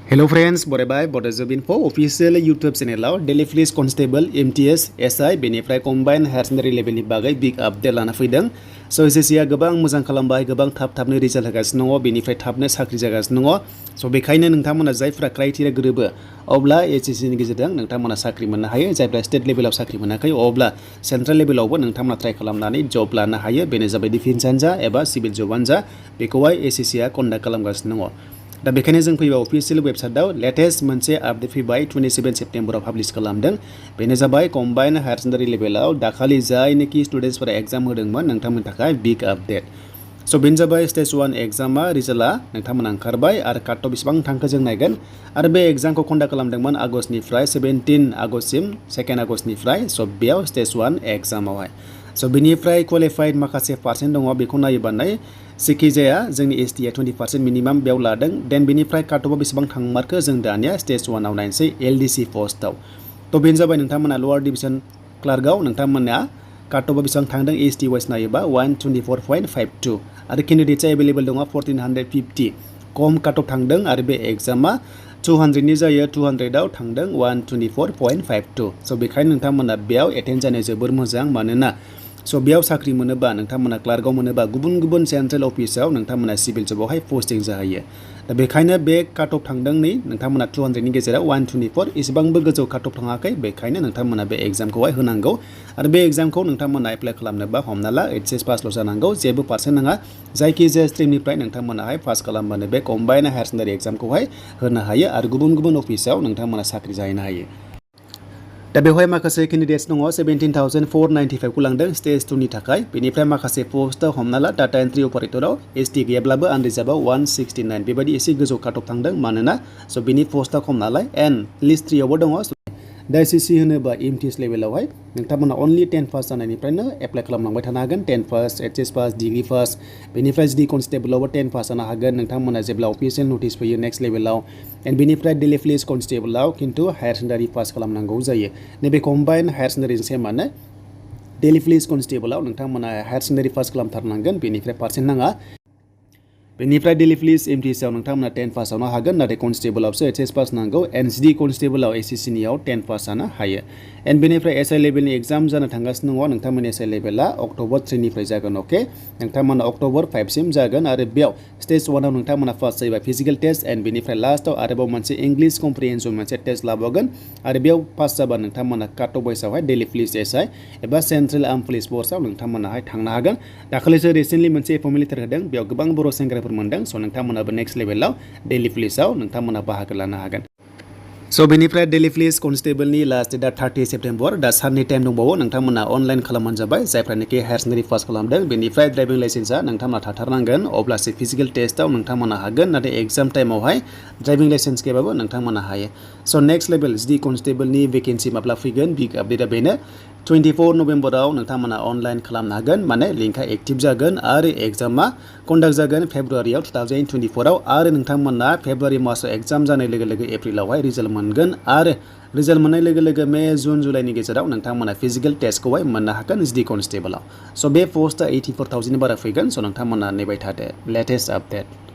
Hello friends, बरायबाय Bodo Info official YouTube channel Daily Police Constable MTS SI बेनिफ्राय combined higher secondary level नि बागै big update लाना फैदों। So SSC आ गोबां मोजां खालामबाय, गोबां थाब-थाबनो रिजाल्ट होगासिनो दङ, बेनिफ्राय थाबनो साख्रि जागासिनो दङ। So बेखायनो नोंथांमोना जायफ्रा क्राइटेरिया गोरोबो अब्ला SSC नि गेजेरजों नोंथांमोना साख्रि मोननो हायो। जायफ्रा स्टेट लेभेलाव साख्रि मोनाखै अब्ला सेन्ट्रेल लेभेलावबो नोंथांमोना ट्राइ खालामनानै जब लानो हायो। बेनो जाबाय डिफेन्सआनो जा एबा सिभिल जबानो जा बेखौहाय SSC आ कन्डाक्ट खालामगासिनो दङ। दा बेखायनो जों फैबाय अफिसियेल वेबसाइटआव लेटेस्ट मोनसे आपडेट फैबाय 27 सेप्टेम्बराव पाब्लिश खालामदों। बेनो जाबाय कम्बाइन्ड हायार सेकेन्डारि लेभेलाव दाखालि जायनोखि स्टुडेन्टसफोरा एग्जाम होदोंमोन नोंथांमोननि थाखाय बिग आपडेट। स' बेनो जाबाय स्टेज 1 एग्जामा रिजाल्टआ नोंथांमोना ओंखारबाय आरो काट अफ बेसेबां थांखो जों नायगोन आरो बे एग्जामखौ कन्डाक्ट खालामदोंमोन आगष्टनिफ्राय 17 आगष्टसिम 2 आगष्टनिफ्राय स' बेयाव स्टेज 1 एग्जामावहाय। स' बेनिफ्राय क्वालिफाइड माखासे पार्सेन्ट दङ बेखौ नायोबा जेखिजाया जोंनि एसटी आ 20% मिनिमाम बेयाव लादों। देन बेनिफ्राय काट अफआ बेसेबां थांमारखो जों दानिया स्टेज 1 आव नायनोसै एलडीसी पस्टआव। थ' बेनो जाबाय नोंथांमोना लवार डिभिजन क्लार्कआव नोंथांमोना काट अफआ बेसेबां थांदों एसटी वाइस नायोबा 124.52 आरो केन्डिडेट्सआ एभेलेबल दङ 1450 खम काट अफ थांदों आरो बे एग्जामा 200 जायो 200आव थांदों 124.52। स' बेखायनो नोंथांमोना बेयाव एटेन्ड जानो जोबोर मोजां मानोना स' बेयाव साख्रि मोनोबा नोंथांमोना क्लार्कआव मोनोबा गुबुन गुबुन सेन्ट्रेल अफिसाव नोंथांमोना सिभिल जबावहाय पस्टिं जाहैयो। दा बेखायनो बे काट अफ थांदों नोंथांमोना 200नि गेजेराव 124 एसेबांबो गोजौ काट अफ थाङाखै बेखायनो नोंथांमोना बे एग्जामखौहाय होनांगौ आरो बे एग्जामखौ नोंथांमोना एप्लाइ खालामनोबा हमना ला एचएस पासल' जानांगौ जेबो पार्सेन्ट नाङा जायखिजाया स्ट्रिमनिफ्राय नोंथांमोनाहाय पास खालामबानो बे कम्बाइन्ड हायार सेकेन्डारि एग्जामखौहाय होनो हायो आरो गुबुन गुबुन अफिसाव नोंथांमोना साख्रि जाहैनो हायो। दा बेवहाय माखासे केन्डिडेट्स दङ 17,495 खौ लांदों स्टेज 2 नि थाखाय। बेनिफ्राय माखासे पस्टआव हमना ला डाटा एन्ट्रि अपारेटराव एसटी गैयाब्लाबो आनरिजार्भआव 169 बेबायदि एसे गोजौ काट अफ थांदों मानोना स' बेनि पस्टआ खम नालाय एन्ड लिस्ट 3 आवबो दङ। दा एसएससी होनोबा एमटिएस लेभेलावहाय नोंथांमोना अनलि 10 पास जानायनिफ्रायनो एप्लाइ खालामलांबाय थानो हागोन। 10 pass HS pass degree pass बेनिफ्राय जुदि कनस्टेबलावबो 10 पास जानो हागोन नोंथांमोना जेब्ला अफिसियेल नटिस फैयो नेक्स्ट लेभेलाव एन्ड बेनिफ्राय डेली पुलिस कनस्टेबलाव खिन्थु हायार सेकेन्डारि पास खालामनांगौ जायो। नैबे कम्बाइन्ड हायार सेकेन्डारिजों सेमानो डेली पुलिस कनस्टेबलाव नोंथांमोना हायार सेकेन्डारि पास खालामथारनांगोन बेनिफ्राय पार्सेन्ट नाङा। बेनिफ्राय डेली पुलिस एमटिएसआव नोंथांमोना 10 पास जानो हागोन नाथाय कनस्टेबलावसो एचएस पास नांगौ एन्ड जुदि कनस्टेबलाव एसएससिनियाव 10 पास जानो हायो। एन्ड बेनिफ्राय एसआइ लेभेलनि एग्जाम जानो थांगासिनो दङ नोंथांमोननि एसआइ लेभेला अक्ट'बर 3 निफ्राय जागोन अके नोंथांमोना अक्ट'बर 5 सिम जागोन आरो बेयाव स्टेज 1 आव नोंथांमोना फार्स्ट जायोबा फिजिकेल टेस्ट एन्ड बेनिफ्राय लास्टआव आरोबाव मोनसे इंलिश कम्प्रिहेन्सन मोनसे टेस्ट लाबावगोन आरो बेयाव पास जाबा नोंथांमोना काट अफ वाइसआवहाय डेली पुलिस एसआइ एबा सेन्ट्रेल आर्म पुलिस फर्सआव नोंथांमोनाहाय थांनो हागोन। दाखालिसो रिसेन्टलि मोनसे एपइन्टमेन्ट लेटार होदों बेयाव गोबां बर' सेंग्राफोर मोनदों स' नोंथांमोनाबो नेक्स्ट लेभेलाव डेली पुलिसआव नोंथांमोना बाहागो लानो हागोन। स' बेनिफ्राय डेली पुलिस कनस्टेबलनि लास्ट डेटआ 30 सेप्टेम्बर दा साननै टाइम दंबावो नोंथांमोना अनलाइन खालामबानो जाबाय जायफ्रानोखि हायार सेकेन्डारि पास खालामदों बेनिफ्राय ड्राइभिं लाइसेन्सआ नोंथांमोना थाथारनांगोन अब्लासो फिजिकेल टेस्टआव नोंथांमोना हागोन नाथाय एग्जाम टाइमावहाय ड्राइभिं लाइसेन्स गैयाबाबो नोंथांमोना हायो। स' नेक्स्ट लेभेल जुदि कनस्टेबलनि भेकेन्सि माब्ला फैगोन बिग आपडेटआ बेनो 24 नभेम्बराव नोंथांमोना अनलाइन खालामनो हागोन माने लिंकआ एक्टिभ जागोन आरो एग्जामा कन्डाक्ट जागोन फेब्रुवारियाव 2024आव आरो नोंथांमोना फेब्रुवारि मासाव एग्जाम जानाय लोगो लोगो एप्रिलावहाय रिजाल्ट मोनगोन आरो रिजाल्ट मोननाय लोगो लोगो मे जुन जुलाइनि गेजेराव नोंथांमोना फिजिकेल टेस्टखौहाय मोननो हागोन जुदि कनस्टेबलाव। स' बे पस्टआ 84,000 नि बारा फैगोन स' नोंथांमोना नेबाय थादो लेटेस्ट आपडेट।